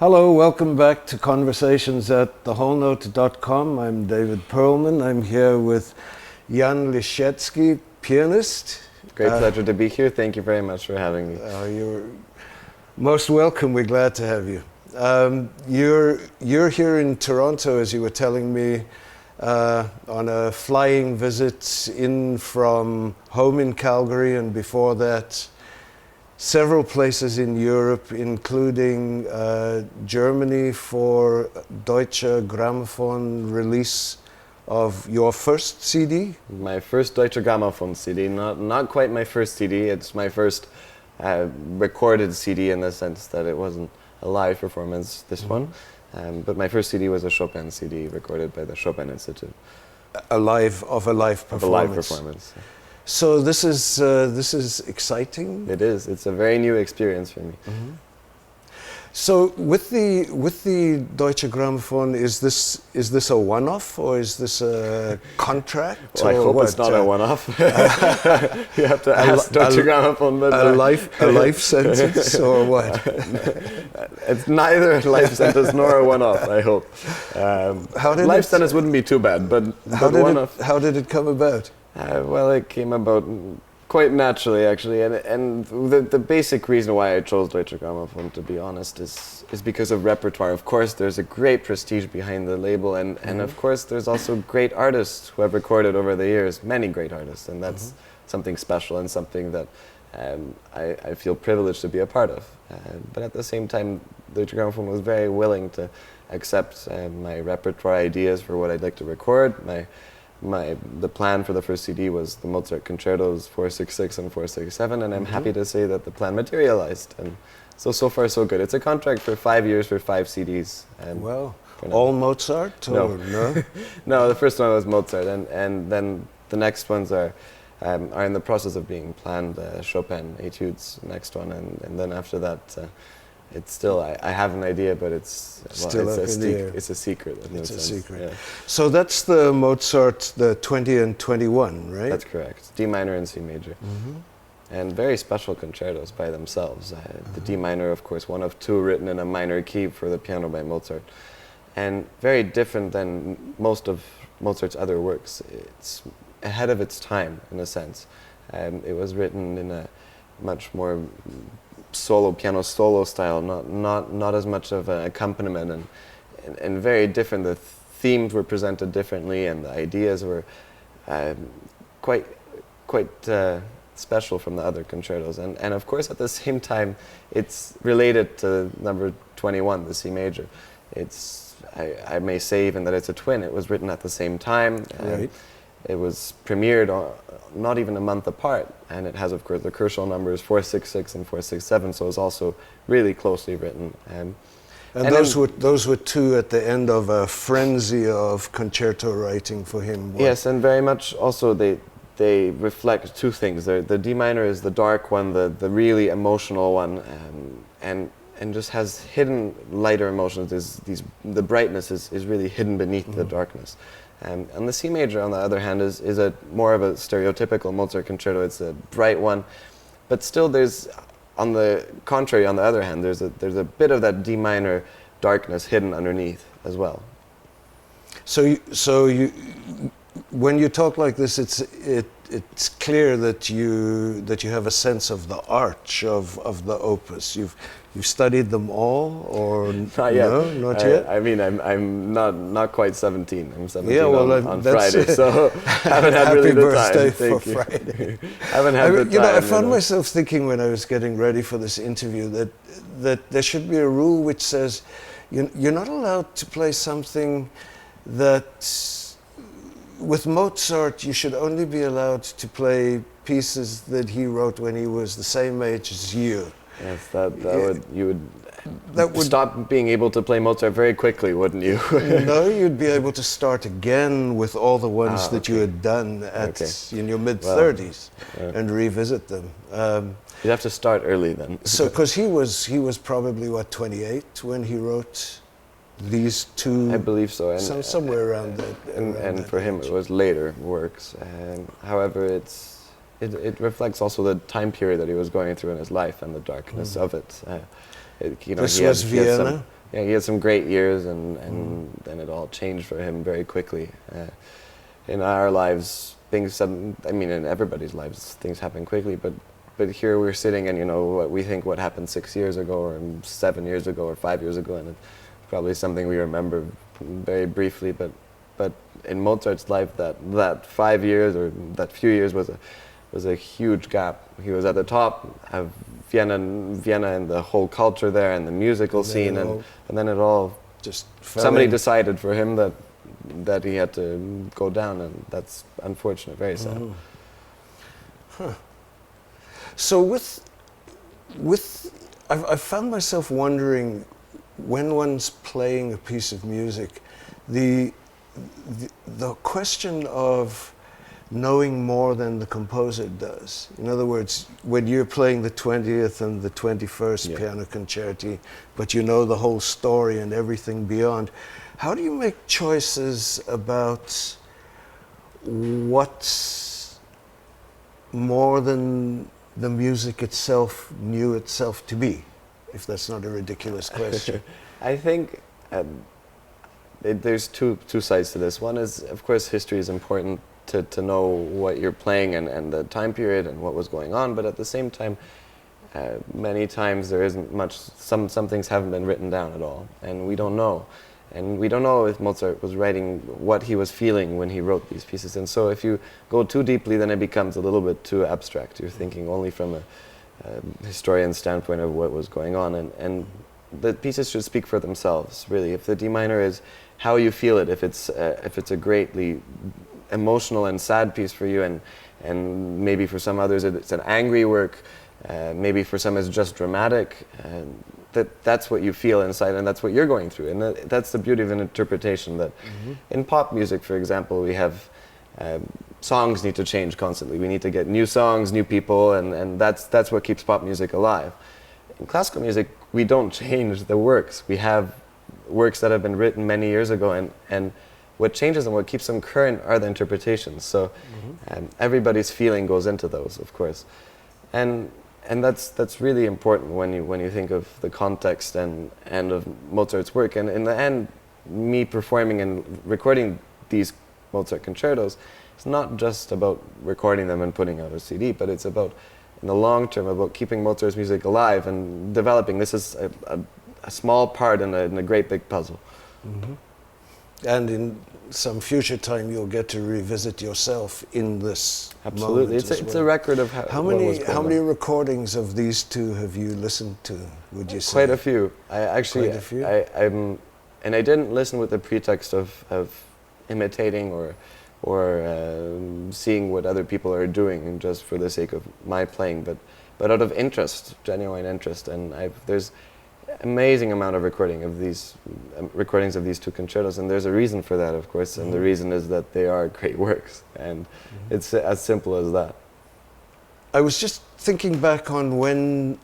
Hello, welcome back to Conversations at thewholenote.com. I'm David Perlman. I'm here with Jan Lisiecki, pianist. Great pleasure to be here. Thank you very much for having me. You're most welcome. We're glad to have you. You're here in Toronto, as you were telling me, on a flying visit in from home in Calgary, and before that, several places in Europe, including Germany for Deutsche Grammophon release of your first CD? My first Deutsche Grammophon CD, not quite my first CD. It's my first recorded CD in the sense that it wasn't a live performance, this one. But my first CD was a Chopin CD recorded by the Chopin Institute. A live performance. Of a live performance. So this is exciting. It is. It's a very new experience for me. Mm-hmm. So with the Deutsche Grammophon, is this a one-off or is this a contract? Well, I hope it's not a one-off. You have to ask Deutsche Grammophon. But a life sentence or what? It's neither a life sentence nor a one-off, I hope. Life sentence wouldn't be too bad, but one-off. How did it come about? Well, it came about quite naturally, actually, and the basic reason why I chose Deutsche Grammophon, to be honest, is because of repertoire. Of course, there's a great prestige behind the label, and of course, there's also great artists who have recorded over the years, many great artists, and that's something special and something that I feel privileged to be a part of. But at the same time, Deutsche Grammophon was very willing to accept my repertoire ideas for what I'd like to record. The plan for the first CD was the Mozart Concertos 466 and 467, and I'm happy to say that the plan materialized. And so far so good. It's a contract for 5 years for 5 CDs. Well, all Mozart? Or no? No, the first one was Mozart, and then the next ones are in the process of being planned. Chopin Etudes, next one, and then after that. It's still, I have an idea, but it's a secret. It's a secret. Yeah. So that's the Mozart, the 20 and 21, right? That's correct. D minor and C major. And very special concertos by themselves. The D minor, of course, one of 2 written in a minor key for the piano by Mozart. And very different than most of Mozart's other works. It's ahead of its time, in a sense. It was written in a much more piano solo style, not as much of an accompaniment, and very different. The themes were presented differently, and the ideas were quite special from the other concertos. And of course, at the same time, it's related to number 21, the C major. I may say even that it's a twin. It was written at the same time. Right. It was premiered not even a month apart, and it has, of course, the Kershaw numbers 466 and 467, so it's also really closely written. And those were 2 at the end of a frenzy of concerto writing for him. Yes, and very much also they reflect 2 things. The D minor is the dark one, the really emotional one, and just has hidden lighter emotions. The brightness is really hidden beneath the darkness. And the C major, on the other hand, is a more of a stereotypical Mozart concerto. It's a bright one, but still there's, on the contrary, on the other hand, there's a bit of that D minor darkness hidden underneath as well. So when you talk like this, it's clear that you have a sense of the arch of the opus. You've studied them all, or not yet? No, not yet. I mean, I'm not quite 17. I'm 17 on that's Friday, so haven't had really the time. Happy birthday Thank for you. Friday. Haven't had the time. I found myself thinking when I was getting ready for this interview that there should be a rule which says you're not allowed to play something that, with Mozart, you should only be allowed to play pieces that he wrote when he was the same age as you. Yes, you would stop being able to play Mozart very quickly, wouldn't you? No, you'd be able to start again with all the ones that you had done in your mid-30s and revisit them. You'd have to start early then. So, because he was probably, 28 when he wrote these 2? I believe so. And somewhere around that. And for him, it was later works. However, it reflects also the time period that he was going through in his life and the darkness of it. This was Vienna? yeah, he had some great years, and then it all changed for him very quickly. In our lives, I mean, in everybody's lives, things happen quickly, but here we're sitting and, you know, what we think what happened 6 years ago or 7 years ago or 5 years ago, and it's probably something we remember very briefly, but in Mozart's life, that 5 years or that few years was a huge gap. He was at the top of Vienna and the whole culture there and the musical scene, and then it all just somebody decided for him that he had to go down, and that's unfortunate, very sad. Huh. So I've found myself wondering, when one's playing a piece of music, the question of knowing more than the composer does. In other words, when you're playing the 20th and the 21st piano concerti, but you know the whole story and everything beyond, how do you make choices about what's more than the music itself knew itself to be, if that's not a ridiculous question? I think there's two sides to this. One is, of course, history is important to know what you're playing and the time period and what was going on, but at the same time, many times there isn't much, some things haven't been written down at all, and we don't know. And we don't know if Mozart was writing what he was feeling when he wrote these pieces. And so if you go too deeply, then it becomes a little bit too abstract. You're thinking only from a historian's standpoint of what was going on. And the pieces should speak for themselves, really. If the D minor is how you feel it, if it's a greatly emotional and sad piece for you, and maybe for some others it's an angry work, maybe for some it's just dramatic, that's what you feel inside, and that's what you're going through, and that's the beauty of an interpretation. That in pop music, for example, we have songs need to change constantly. We need to get new songs, new people, and that's what keeps pop music alive. In classical music, we don't change the works. We have works that have been written many years ago, and what changes and what keeps them current are the interpretations. So everybody's feeling goes into those, of course, and that's really important when you think of the context and of Mozart's work. And in the end, me performing and recording these Mozart concertos, it's not just about recording them and putting out a CD, but it's about, in the long term, about keeping Mozart's music alive and developing. This is a small part in a great big puzzle. And in some future time, you'll get to revisit yourself in this. Absolutely, it's a record of how many recordings of these two have you listened to? Would you say? Quite a few. I actually, Quite a few? and I didn't listen with the pretext of imitating or seeing what other people are doing just for the sake of my playing, but out of interest, genuine interest. And there's amazing amount of recordings of these two concertos, and there's a reason for that, of course, and the reason is that they are great works, and it's as simple as that. I was just thinking back on when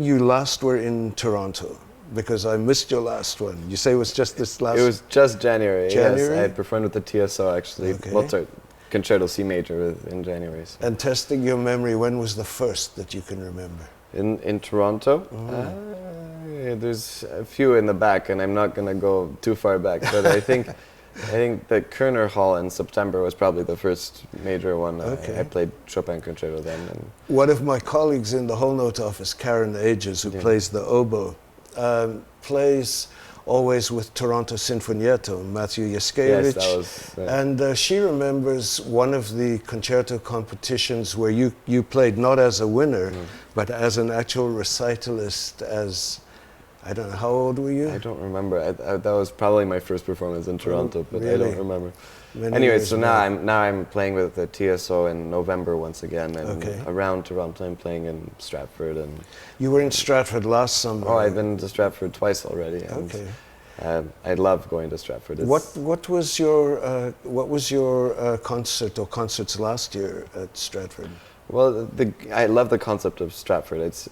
you last were in Toronto, because I missed your last one. You say it was just this last... It was just January. January? Yes, I had performed with the TSO, actually. Okay. Mozart Concerto C Major in January. So. And testing your memory, when was the first that you can remember? In Toronto? There's a few in the back, and I'm not going to go too far back, but I think the Kerner Hall in September was probably the first major one. Okay. I played Chopin Concerto then. And one of my colleagues in the whole note office, Karen Ages, who plays the oboe, plays always with Toronto Sinfonietto, Matthew Yaskevich. Yes, that was... And she remembers one of the concerto competitions where you played not as a winner, but as an actual recitalist, as... I don't know, how old were you? I don't remember. That was probably my first performance in Toronto, but really? I don't remember. Many Anyway, years so back. now I'm playing with the TSO in November once again, and Okay. around Toronto I'm playing in Stratford. And You were in Stratford last summer. oh, I've been to Stratford twice already. And, Okay. I love going to Stratford. What was your concert or concerts last year at Stratford? Well, I love the concept of Stratford. It's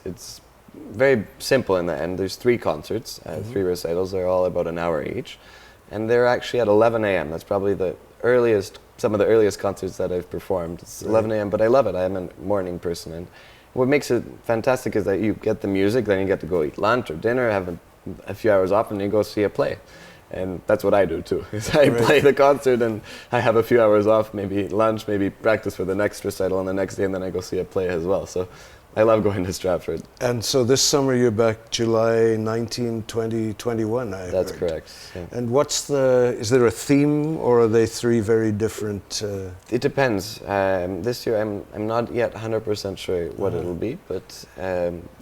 very simple in the end. There's 3 concerts, 3 recitals. They're all about an hour each, and they're actually at 11 a.m. That's probably some of the earliest concerts that I've performed. It's 11 a.m., but I love it. I'm a morning person, and what makes it fantastic is that you get the music, then you get to go eat lunch or dinner, have a a few hours off and you go see a play. And that's what I do too. Is I Right. play the concert and I have a few hours off, maybe lunch, maybe practice for the next recital on the next day, and then I go see a play as well. So I love going to Stratford. And so this summer you're back July 19, 2021, I That's heard. correct. Yeah. And is there a theme, or are they three very different? It depends. This year I'm not yet 100% sure what it'll be, but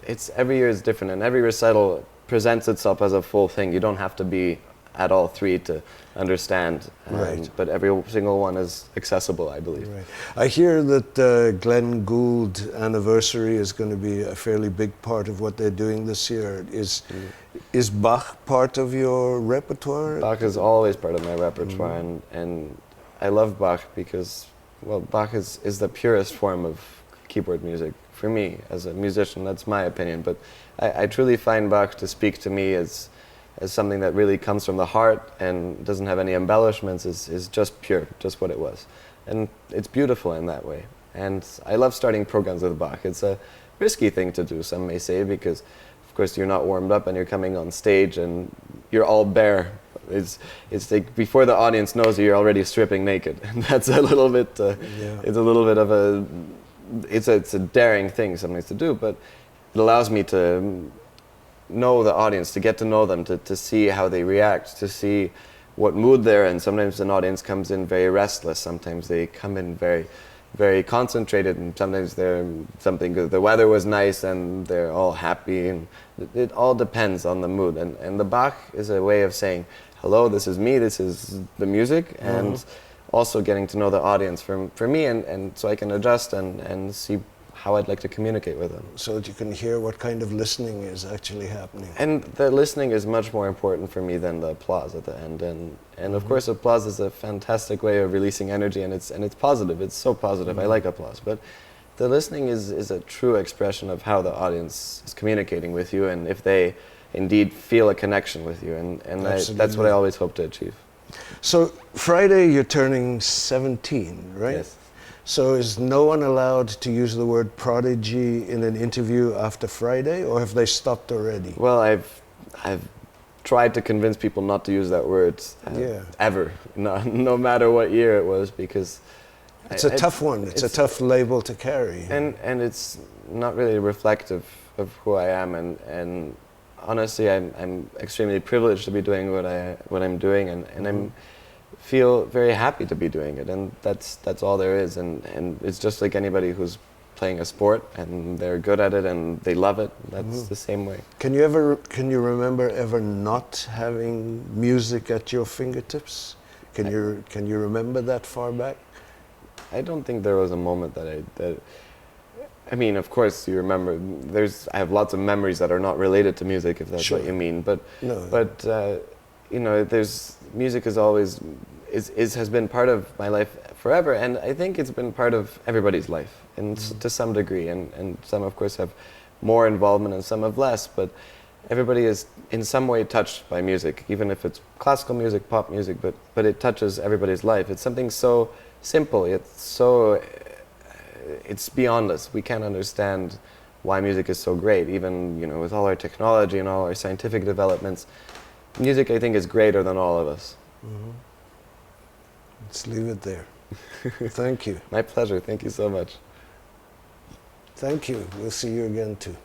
it's every year is different, and every recital presents itself as a full thing. You don't have to be at all three to understand, Right. but every single one is accessible, I believe. Right. I hear that Glenn Gould anniversary is going to be a fairly big part of what they're doing this year. Is Bach part of your repertoire? Bach is always part of my repertoire, and I love Bach because, well, Bach is the purest form of keyboard music for me as a musician. That's my opinion, but I truly find Bach to speak to me as something that really comes from the heart and doesn't have any embellishments, is just pure, just what it was. And it's beautiful in that way. And I love starting programs with Bach. It's a risky thing to do, some may say, because of course you're not warmed up and you're coming on stage and you're all bare. It's like before the audience knows you, you're already stripping naked. And that's a little bit, it's a little bit of it's a daring thing sometimes to do, but it allows me to know the audience, to get to know them, to see how they react, to see what mood they're in. Sometimes an audience comes in very restless, sometimes they come in very, very concentrated, and sometimes they're something good. The weather was nice and they're all happy, and it all depends on the mood. And the Bach is a way of saying, hello, this is me, this is the music, and also getting to know the audience for me, and so I can adjust and see how I'd like to communicate with them. So that you can hear what kind of listening is actually happening. And the listening is much more important for me than the applause at the end. And of course, applause is a fantastic way of releasing energy, and it's positive. It's so positive. I like applause, but the listening is a true expression of how the audience is communicating with you, and if they indeed feel a connection with you. And that's what I always hope to achieve. So Friday you're turning 17, right? Yes. So is no one allowed to use the word prodigy in an interview after Friday, or have they stopped already? Well, I've tried to convince people not to use that word ever, no matter what year it was, because It's a tough one. It's a tough label to carry. And it's not really reflective of who I am, and honestly, I'm extremely privileged to be doing what I'm doing, and I'm feel very happy to be doing it, and that's all there is. And it's just like anybody who's playing a sport and they're good at it and they love it. That's the same way. Can you remember ever not having music at your fingertips? Can you remember that far back? I don't think there was a moment that I mean, of course, you remember. I have lots of memories that are not related to music, if that's Sure. what you mean. But No. you know, music has been part of my life forever, and I think it's been part of everybody's life, and to some degree. And some, of course, have more involvement, and some have less. But everybody is in some way touched by music, even if it's classical music, pop music. But it touches everybody's life. It's something so simple. It's beyond us. We can't understand why music is so great, even, you know, with all our technology and all our scientific developments. Music, I think, is greater than all of us. Let's leave it there. Thank you. My pleasure. Thank you so much. Thank you. We'll see you again too.